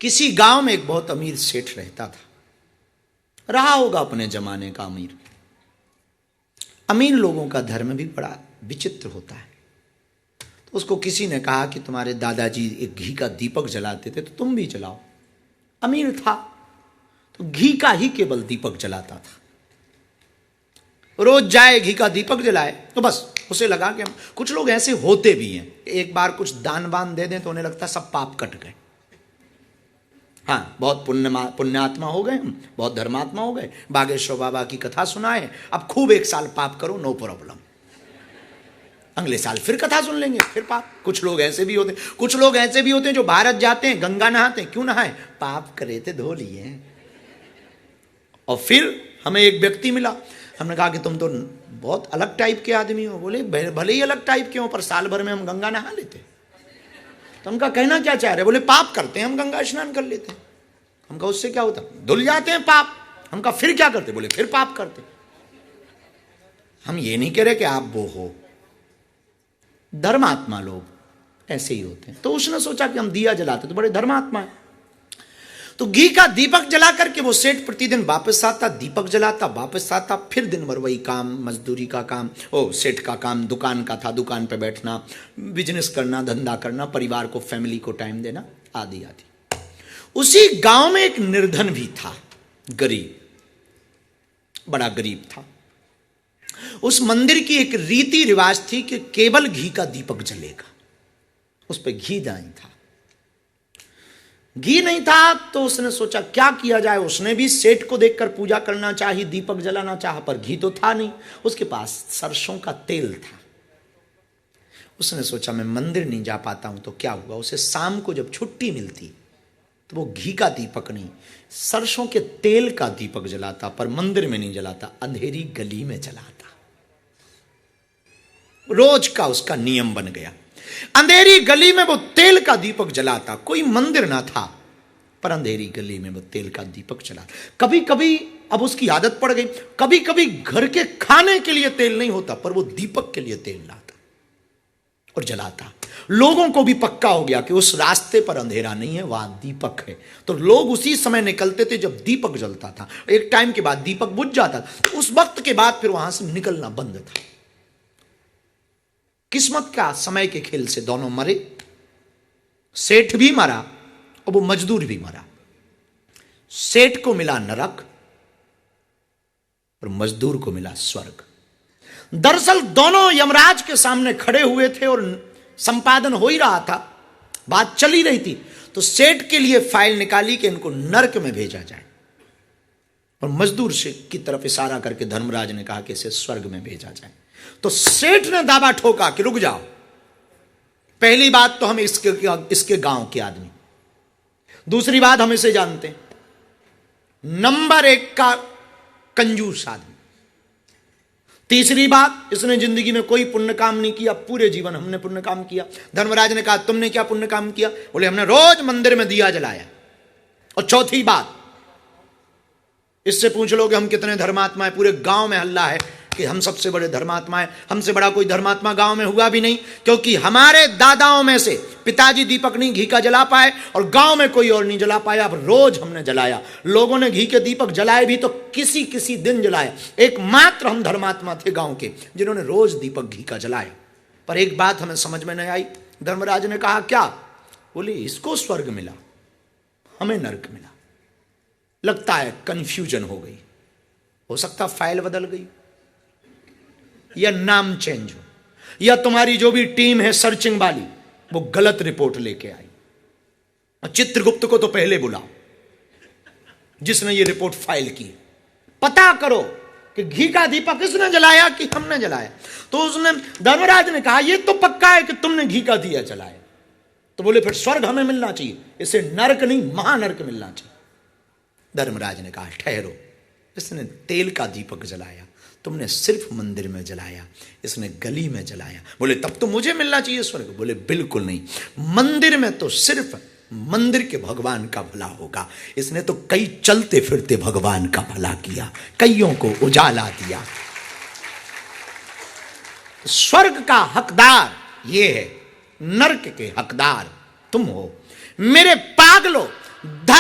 किसी गांव में एक बहुत अमीर सेठ रहता था। रहा होगा अपने जमाने का अमीर। अमीर लोगों का धर्म भी बड़ा विचित्र होता है। तो उसको किसी ने कहा कि तुम्हारे दादाजी एक घी का दीपक जलाते थे तो तुम भी जलाओ। अमीर था तो घी का ही केवल दीपक जलाता था। रोज जाए घी का दीपक जलाए तो बस उसे लगा कि कुछ लोग ऐसे होते भी हैं, एक बार कुछ दान वान दे दें तो उन्हें लगता सब पाप कट गए। हाँ, बहुत पुण्यात्मा हो गए हम, बहुत धर्मात्मा हो गए, बागेश्वर बाबा की कथा सुनाए, अब खूब एक साल पाप करो, नो प्रॉब्लम, अगले साल फिर कथा सुन लेंगे, फिर पाप। कुछ लोग ऐसे भी होते हैं, कुछ लोग ऐसे भी होते हैं जो भारत जाते हैं, गंगा नहाते हैं, क्यों नहाए? पाप करे थे, धो लिए। और फिर हमें एक व्यक्ति मिला, हमने कहा कि तुम तो बहुत अलग टाइप के आदमी हो। बोले भले ही अलग टाइप के हो पर साल भर में हम गंगा नहा लेते। तो उनका कहना क्या चाह रहे? बोले पाप करते हैं हम, गंगा स्नान कर लेते हैं। हम कहा उससे क्या होता? धुल जाते हैं पाप। हम कहा फिर क्या करते? बोले फिर पाप करते। हम ये नहीं कह रहे कि आप वो हो, धर्मात्मा लोग ऐसे ही होते हैं। तो उसने सोचा कि हम दिया जलाते तो बड़े धर्मात्मा है। तो घी का दीपक जला करके वो सेठ प्रतिदिन वापस आता, दीपक जलाता, वापस आता, फिर दिन भर वही काम, मजदूरी का काम, सेठ का काम दुकान का था, दुकान पे बैठना, बिजनेस करना, धंधा करना, परिवार को, फैमिली को टाइम देना, आदि आदि। उसी गांव में एक निर्धन भी था, गरीब, बड़ा गरीब था। उस मंदिर की एक रीति रिवाज थी कि केवल घी का दीपक जलेगा, उस पर घी नहीं था। घी नहीं था तो उसने सोचा क्या किया जाए। उसने भी सेठ को देखकर पूजा करना चाहिए, दीपक जलाना चाहा, पर घी तो था नहीं। उसके पास सरसों का तेल था। उसने सोचा मैं मंदिर नहीं जा पाता हूं तो क्या हुआ। उसे शाम को जब छुट्टी मिलती तो वो घी का दीपक नहीं, सरसों के तेल का दीपक जलाता, पर मंदिर में नहीं जलाता, अंधेरी गली में जलाता। रोज का उसका नियम बन गया। अंधेरी गली में वो तेल का दीपक जलाता। कोई मंदिर ना था पर अंधेरी गली में वो तेल का दीपक जलाता। कभी कभी अब उसकी आदत पड़ गई, कभी कभी घर के खाने के लिए तेल नहीं होता पर वो दीपक के लिए तेल लाता और जलाता। लोगों को भी पक्का हो गया कि उस रास्ते पर अंधेरा नहीं है, वहां दीपक है। तो लोग उसी समय निकलते थे जब दीपक जलता था। एक टाइम के बाद दीपक बुझ जाता, तो उस वक्त के बाद फिर वहां से निकलना बंद था। किस्मत का समय के खेल से दोनों मरे। सेठ भी मरा और वो मजदूर भी मरा। सेठ को मिला नरक और मजदूर को मिला स्वर्ग। दरअसल दोनों यमराज के सामने खड़े हुए थे और संपादन हो ही रहा था, बात चली रही थी। तो सेठ के लिए फाइल निकाली कि इनको नरक में भेजा जाए, और मजदूर से की तरफ इशारा करके धर्मराज ने कहा कि इसे स्वर्ग में भेजा जाए। तो सेठ ने दावा ठोका कि रुक जाओ, पहली बात तो हम इसके गांव के आदमी, दूसरी बात हम इसे जानते हैं, नंबर एक का कंजूस आदमी, तीसरी बात इसने जिंदगी में कोई पुण्य काम नहीं किया, पूरे जीवन हमने पुण्य काम किया। धर्मराज ने कहा तुमने क्या पुण्य काम किया? बोले हमने रोज मंदिर में दिया जलाया। और चौथी बात, इससे पूछ लो कि हम कितने धर्मात्मा है, पूरे गांव में हल्ला है कि हम सबसे बड़े धर्मात्मा है। हमसे बड़ा कोई धर्मात्मा गांव में हुआ भी नहीं, क्योंकि हमारे दादाओं में से पिताजी दीपक नहीं घी का जला पाए और गांव में कोई और नहीं जला पाया। अब रोज हमने जलाया। लोगों ने घी के दीपक जलाए भी तो किसी किसी दिन जलाए। एकमात्र हम धर्मात्मा थे गांव के जिन्होंने रोज दीपक घी का जलाए। पर एक बात हमें समझ में नहीं आई। धर्मराज ने कहा क्या? बोले इसको स्वर्ग मिला, हमें नरक मिला। लगता है कंफ्यूजन हो गई, हो सकता फाइल बदल गई, या नाम चेंज हो, या तुम्हारी जो भी टीम है सर्चिंग वाली वो गलत रिपोर्ट लेके आई। और चित्रगुप्त को तो पहले बुलाओ जिसने ये रिपोर्ट फाइल की, पता करो कि घी का दीपक किसने जलाया कि हमने जलाया। तो उसने, धर्मराज ने कहा ये तो पक्का है कि तुमने घी का दिया जलाया। तो बोले फिर स्वर्ग हमें मिलना चाहिए, इसे नरक नहीं महानरक मिलना चाहिए। धर्मराज ने कहा ठहरो, इसने तेल का दीपक जलाया, तुमने सिर्फ मंदिर में जलाया, इसने गली में जलाया। बोले तब तो मुझे मिलना चाहिए स्वर्ग। बोले बिल्कुल नहीं, मंदिर में तो सिर्फ मंदिर के भगवान का भला होगा, इसने तो कई चलते फिरते भगवान का भला किया, कईयों को उजाला दिया। स्वर्ग का हकदार ये है, नरक के हकदार तुम हो। मेरे पागलो,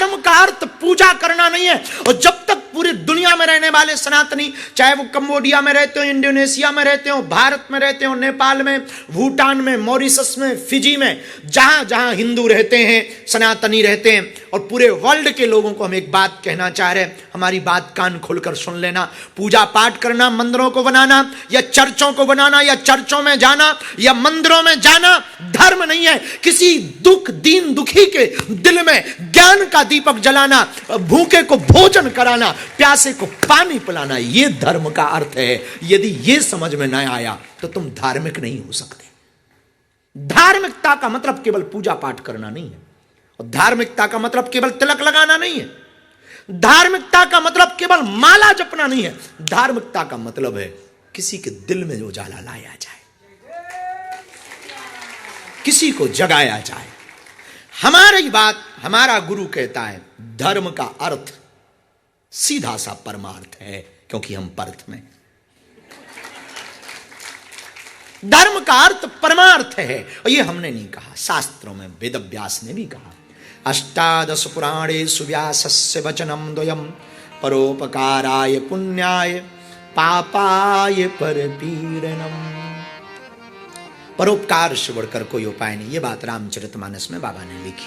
धर्म का अर्थ पूजा करना नहीं है। और जब तक पूरी दुनिया में रहने वाले सनातनी, चाहे वो कंबोडिया में रहते हो, इंडोनेशिया में रहते हो, भारत में रहते हो, नेपाल में, भूटान में, मॉरिशस में, फिजी में, जहां जहां हिंदू रहते हैं, सनातनी रहते हैं, और पूरे वर्ल्ड के लोगों को हम एक बात कहना चाह रहे हैं, हमारी बात कान खोलकर सुन लेना। पूजा पाठ करना, मंदिरों को बनाना या चर्चों को बनाना या चर्चों में जाना या मंदिरों में जाना धर्म नहीं है। किसी दुख दीन दुखी के दिल में ज्ञान का दीपक जलाना, भूखे को भोजन कराना, प्यासे को पानी पिलाना, यह धर्म का अर्थ है। यदि यह समझ में न आया तो तुम धार्मिक नहीं हो सकते। धार्मिकता का मतलब केवल पूजा पाठ करना नहीं है, और धार्मिकता का मतलब केवल तिलक लगाना नहीं है, धार्मिकता का मतलब केवल माला जपना नहीं है। धार्मिकता का मतलब है किसी के दिल में उजाला लाया जाए, किसी को जगाया जाए। हमारी बात, हमारा गुरु कहता है धर्म का अर्थ सीधा सा परमार्थ है, क्योंकि हम परथ में। धर्म का अर्थ परमार्थ है, और ये हमने नहीं कहा, शास्त्रों में वेद व्यास ने भी कहा। अष्टादश पुराणेषु व्यासस्य वचनम द्वयम् परोपकाराय पुण्याय पापाय परपीडनम्। परोपकार से बढ़कर कोई उपाय नहीं, ये बात रामचरितमानस में बाबा ने लिखी।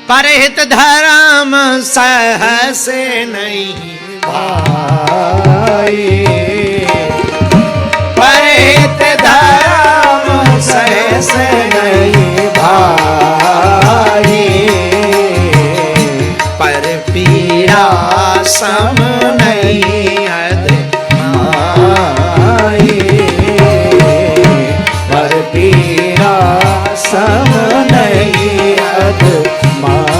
परहित धर्म सहसे नहीं भाई, परहित धर्म सहसे नहीं भाई, पर पीड़ा सम नहीं अधमाई, पर पीड़ा सम नहीं अधमाई।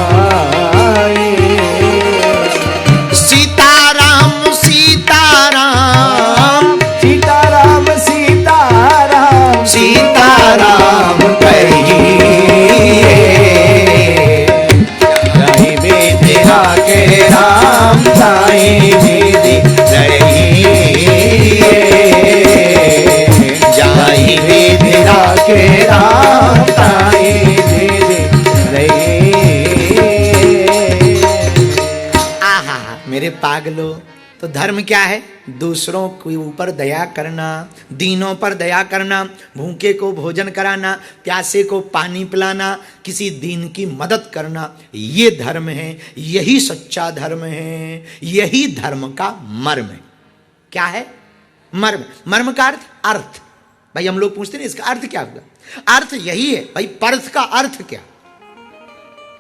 सीताराम सीताराम सीताराम सीताराम सीताराम कहिए, रही विद्या के राम साई विधि रहिए, जाई विद्या के राम साई विधि रहिए। आहा मेरे पागलो, तो धर्म क्या है? दूसरों के ऊपर दया करना, दीनों पर दया करना, भूखे को भोजन कराना, प्यासे को पानी पिलाना, किसी दीन की मदद करना, ये धर्म है। यही सच्चा धर्म है, यही धर्म का मर्म है। क्या है मर्म? मर्म का अर्थ भाई हम लोग पूछते नहीं इसका अर्थ क्या होगा? अर्थ यही है भाई। परथ का अर्थ क्या?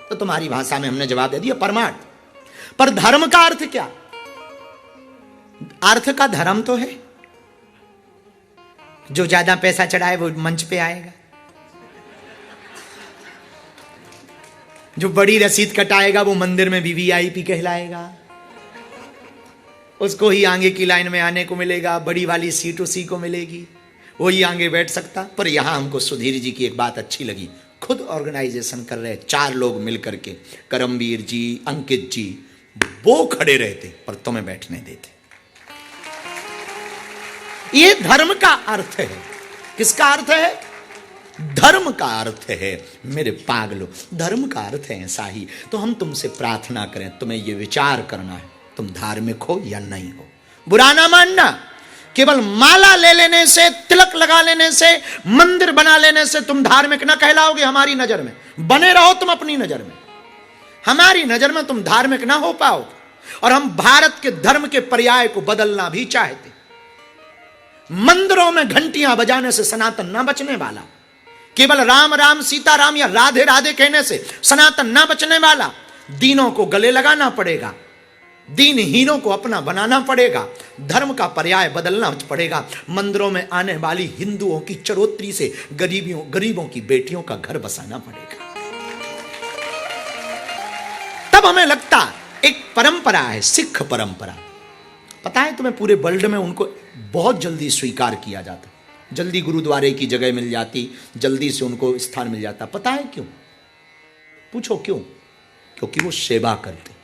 तो तुम्हारी भाषा में हमने जवाब दे दिया परमार्थ। पर धर्म का अर्थ क्या? अर्थ का धर्म तो है, जो ज्यादा पैसा चढ़ाए वो मंच पे आएगा, जो बड़ी रसीद कटाएगा वो मंदिर में वीवीआईपी कहलाएगा, उसको ही आगे की लाइन में आने को मिलेगा, बड़ी वाली सीट उसी को मिलेगी, वही आगे बैठ सकता। पर यहां हमको सुधीर जी की एक बात अच्छी लगी, खुद ऑर्गेनाइजेशन कर रहे 4 लोग मिलकर के, करमवीर जी, अंकित जी, वो खड़े रहते पर तुम्हें बैठने देते। ये धर्म का अर्थ है। किसका अर्थ है? धर्म का अर्थ है मेरे पागलों। धर्म का अर्थ है ऐसा ही। तो हम तुमसे प्रार्थना करें, तुम्हें ये विचार करना है तुम धार्मिक हो या नहीं हो। बुरा ना मानना, केवल माला ले लेने से, तिलक लगा लेने से, मंदिर बना लेने से तुम धार्मिक ना कहलाओगे। हमारी नजर में बने रहो तुम, अपनी नजर में, हमारी नजर में तुम धार्मिक ना हो पाओगे। और हम भारत के धर्म के पर्याय को बदलना भी चाहते। मंदिरों में घंटियां बजाने से सनातन ना बचने वाला, केवल राम राम सीता राम या राधे राधे कहने से सनातन ना बचने वाला। दीनों को गले लगाना पड़ेगा, दीनहीनों को अपना बनाना पड़ेगा, धर्म का पर्याय बदलना पड़ेगा। मंदिरों में आने वाली हिंदुओं की चरोत्री से गरीबों की बेटियों का घर बसाना पड़ेगा। तब हमें लगता एक परंपरा है, सिख परंपरा। पता है तुम्हें, पूरे वर्ल्ड में उनको बहुत जल्दी स्वीकार किया जाता, जल्दी गुरुद्वारे की जगह मिल जाती, जल्दी से उनको स्थान मिल जाता। पता है क्यों? पूछो क्यों? क्योंकि वो सेवा करते।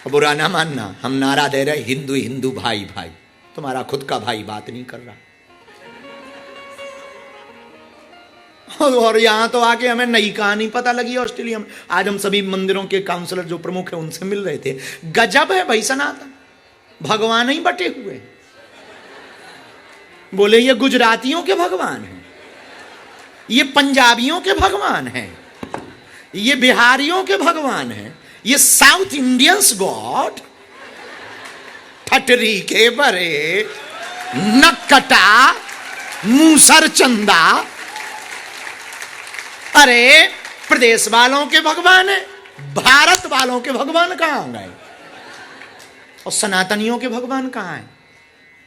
बुरा ना मानना, हम नारा दे रहे हिंदू हिंदू भाई भाई, तुम्हारा खुद का भाई बात नहीं कर रहा। और यहां तो आके हमें नई कहानी पता लगी ऑस्ट्रेलिया में। आज हम सभी मंदिरों के काउंसलर जो प्रमुख हैं उनसे मिल रहे थे। गजब है भाई सनातन, भगवान ही बटे हुए हैं। बोले ये गुजरातियों के भगवान हैं, ये पंजाबियों के भगवान हैं, ये बिहारियों के भगवान हैं, ये साउथ इंडियंस गॉड ठटरी के बरे नक्कटा मूसर चंदा। अरे प्रदेश वालों के भगवान है, भारत वालों के भगवान कहां गए? और सनातनियों के भगवान कहां है?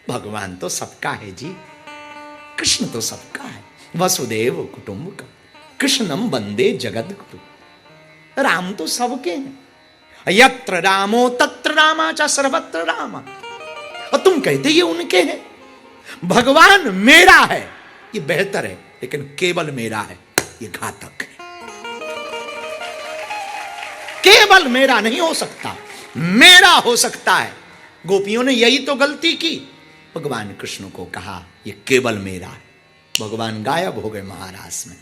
भगवान तो सबका है जी, कृष्ण तो सबका है। वसुदेव कुटुंबकम कृष्णम वंदे जगत गुरु। राम तो सबके हैं। यत्र रामो तत्र रामा च सर्वत्र रामा। और तुम कहते ये उनके हैं। भगवान मेरा है ये बेहतर है, लेकिन केवल मेरा है ये घातक है। केवल मेरा नहीं हो सकता, मेरा हो सकता है। गोपियों ने यही तो गलती की। भगवान कृष्ण को कहा ये केवल मेरा है। भगवान गायब हो गए महाराज में।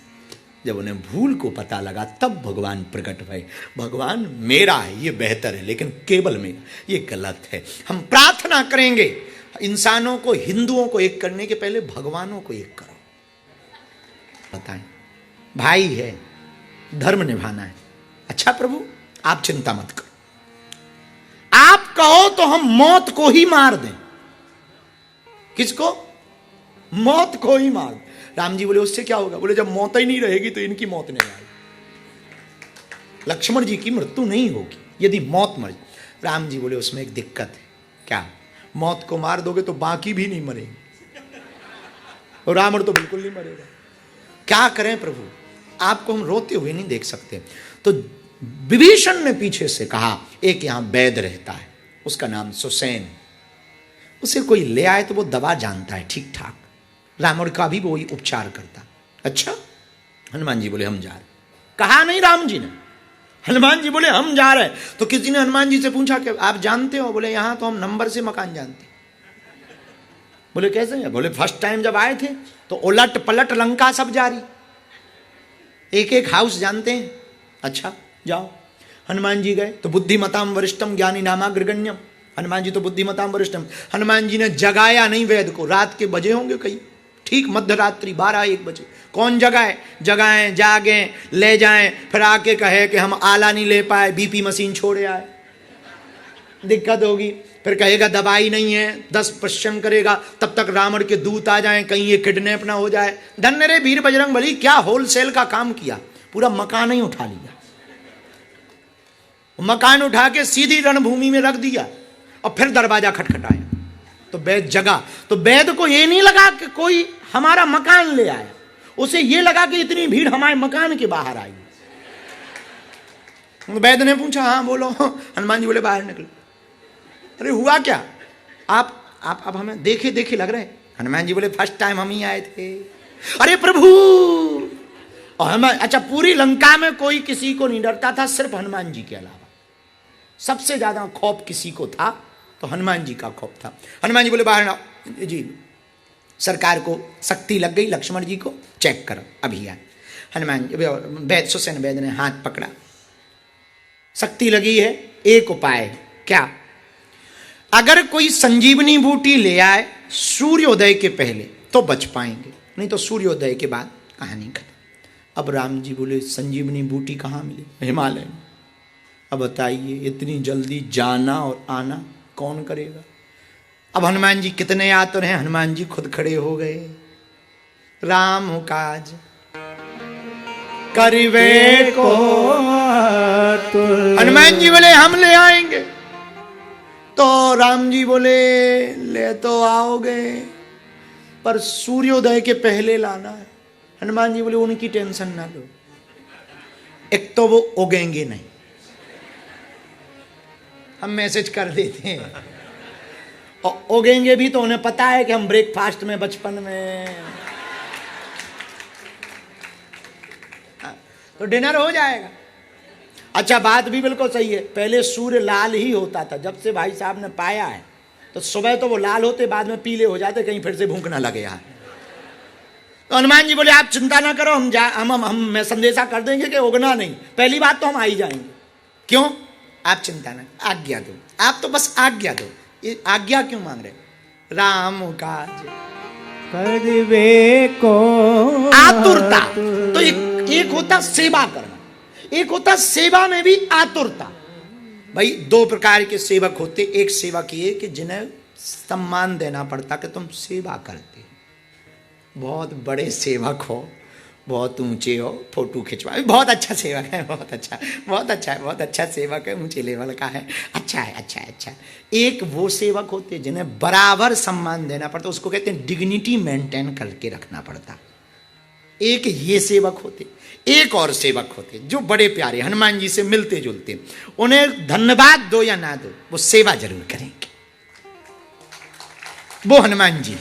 जब उन्हें भूल को पता लगा तब भगवान प्रकट भये। भगवान मेरा है ये बेहतर है, लेकिन केवल मेरा ये गलत है। हम प्रार्थना करेंगे इंसानों को, हिंदुओं को एक करने के पहले भगवानों को एक करो। बताएं, भाई है, धर्म निभाना है। अच्छा प्रभु आप चिंता मत करो, आप कहो तो हम मौत को ही मार दें। किसको? मौत को ही मार दें। राम जी बोले उससे क्या होगा? बोले जब मौत ही नहीं रहेगी तो इनकी मौत नहीं आएगी, लक्ष्मण जी की मृत्यु नहीं होगी यदि मौत मर जाए। राम जी बोले उसमें एक दिक्कत है। क्या? मौत को मार दोगे तो बाकी भी नहीं मरेंगे, और रावण तो बिल्कुल नहीं मरेगा। क्या करें प्रभु, आपको हम रोते हुए नहीं देख सकते। तो विभीषण ने पीछे से कहा एक यहां वैद्य रहता है, उसका नाम सुसैन, उसे कोई ले आए तो वो दवा जानता है ठीक ठाक, रावण का भी वो ही उपचार करता। अच्छा, हनुमान जी बोले हम जा रहे। कहा नहीं राम जी ने, हनुमान जी बोले हम जा रहे। तो किसी ने हनुमान जी से पूछा कि आप जानते हो? बोले यहां तो हम नंबर से मकान जानते। बोले कैसे है? बोले फर्स्ट टाइम जब आए थे तो उलट पलट लंका सब जारी, एक एक हाउस जानते हैं। अच्छा जाओ। हनुमान जी गए तो बुद्धिमताम वरिष्ठम ज्ञानी नामाग्रगण्यम। हनुमान जी तो बुद्धिमताम वरिष्ठम। हनुमान जी ने जगाया नहीं वैद्य को, रात के बजे होंगे कई, ठीक मध्यरात्रि 12-1 बजे। कौन जगाए? जगाएं, जागें, ले जाएं, फिर आके कहे कि हम आला नहीं ले पाए, बीपी मशीन छोड़े आए, दिक्कत होगी। फिर कहेगा दवाई नहीं है, 10 क्वेश्चन करेगा, तब तक रावण के दूत आ जाएं, कहीं ये किडनैप ना हो जाए। धन्य रे वीर बजरंग बली, क्या होलसेल का काम किया, पूरा मकान ही उठा लिया। मकान उठा के सीधी रणभूमि में रख दिया और फिर दरवाजा खटखटाया तो वैद्य जगा। तो वैद्य को ये नहीं लगा कि कोई हमारा मकान ले आया, उसे ये लगा कि इतनी भीड़ हमारे मकान के बाहर आई। वैद्य ने पूछा हाँ बोलो। हनुमान जी बोले बाहर निकलो। अरे हुआ क्या? आप हमें देखे देखे लग रहे। हनुमान जी बोले फर्स्ट टाइम हम ही आए थे। अरे प्रभु, और हमें अच्छा पूरी लंका में कोई किसी को नहीं डरता था, सिर्फ हनुमान जी के अलावा। सबसे ज्यादा खौफ किसी को था तो हनुमान जी का खौफ था। हनुमान जी बोले बाहर ना जी, सरकार को शक्ति लग गई, लक्ष्मण जी को चेक करो अभी आए। हनुमान जी वैद्य सुसैन वैद्य ने हाथ पकड़ा, शक्ति लगी है। एक उपाय, क्या? अगर कोई संजीवनी बूटी ले आए सूर्योदय के पहले तो बच पाएंगे, नहीं तो सूर्योदय के बाद कहानी खत्म। अब राम जी बोले संजीवनी बूटी कहाँ मिली? हिमालय में। अब बताइए इतनी जल्दी जाना और आना कौन करेगा? अब हनुमान जी कितने आतुर हैं, हनुमान जी खुद खड़े हो गए। राम काज करिवे को हनुमान जी बोले हम ले आएंगे। तो राम जी बोले ले तो आओगे पर सूर्योदय के पहले लाना है। हनुमान जी बोले उनकी टेंशन ना लो, एक तो वो उगेंगे नहीं, हम मैसेज कर देते हैं, और उगेंगे भी तो उन्हें पता है कि हम ब्रेकफास्ट में बचपन में तो डिनर हो जाएगा। अच्छा बात भी बिल्कुल सही है, पहले सूर्य लाल ही होता था, जब से भाई साहब ने पाया है तो सुबह तो वो लाल होते बाद में पीले हो जाते, कहीं फिर से भूख ना लगे यार। तो हनुमान जी बोले आप चिंता ना करो, हम संदेशा कर देंगे कि उगना नहीं, पहली बात तो हम आ ही जाएंगे। क्यों? आप चिंता ना, आज्ञा दो, आप तो बस आज्ञा दो। ये आज्ञा क्यों मांग रहे? राम काज करवे को आतुरता। तो एक होता सेवा करना, एक होता सेवा में भी आतुरता। भाई दो प्रकार के सेवक होते, एक सेवक ये कि जिन्हें सम्मान देना पड़ता कि तुम सेवा करते, बहुत बड़े सेवक हो, बहुत ऊंचे हो, फोटो खिंचवा, बहुत अच्छा सेवक है, बहुत अच्छा, बहुत अच्छा है, बहुत अच्छा सेवक है, ऊंचे लेवल का है, अच्छा है, अच्छा है, अच्छा है। एक वो सेवक होते जिन्हें बराबर सम्मान देना पड़ता, उसको कहते हैं डिग्निटी मेंटेन करके रखना पड़ता। एक ये सेवक होते, एक और सेवक होते जो बड़े प्यारे हनुमान जी से मिलते जुलते, उन्हें धन्यवाद दो या ना दो, वो सेवा जरूर करेंगे, वो हनुमान जी।